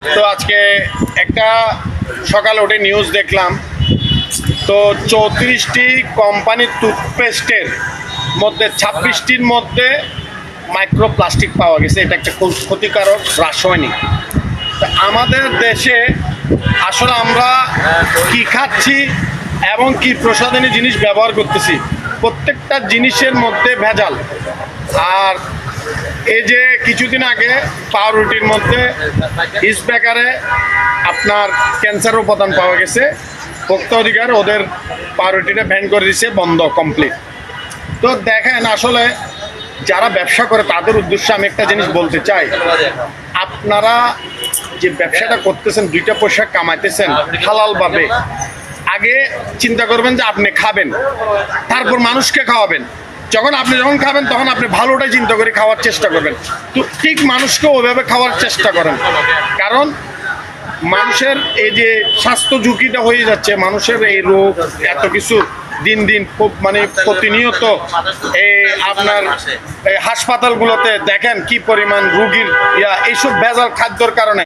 তো আজকে একটা সকালে উঠে নিউজ দেখলাম, তো 34টি কোম্পানির টুথপেস্টের মধ্যে 26টির মধ্যে মাইক্রোপ্লাস্টিক পাওয়া গেছে। এটা একটা খুব ক্ষতিকারক রাসায়নিক। তা আমাদের দেশে আসলে আমরা কি খাচ্ছি এবং কি প্রসাধনী জিনিস ব্যবহার করতেছি, প্রত্যেকটা জিনিসের মধ্যে ভেজাল। আর এই যে কিছুদিন আগে পাউরুটির মধ্যে ইস্টবেকারে আপনার ক্যান্সার উপাদান পাওয়া গেছে, ভোক্তা অধিকার ওদের পাউরুটিটা ব্যান করে দিয়েছে, বন্ধ কমপ্লিট। তো দেখেন আসলে যারা ব্যবসা করে তাদের উদ্দেশ্যে আমি একটা জিনিস বলতে চাই, আপনারা যে ব্যবসাটা করতেছেন, দুইটা পয়সা কামাইতেছেন হালালভাবে, আগে চিন্তা করবেন যে আপনি খাবেন, তারপর মানুষকে খাওয়াবেন। যখন খাবেন তখন আপনি ভালোটাই চিন্তা করে খাওয়ার চেষ্টা করবেন। তো ঠিক মানুষকে ওইভাবে খাওয়ার চেষ্টা করেন, কারণ মানুষের এই যে স্বাস্থ্য ঝুঁকিটা হয়ে যাচ্ছে, মানুষের এই রোগ এত কিছু দিন দিন খুব প্রতিনিয়ত এই আপনার এই হাসপাতালগুলোতে দেখেন কি পরিমাণ রুগীর এইসব ভেজাল খাদ্যর কারণে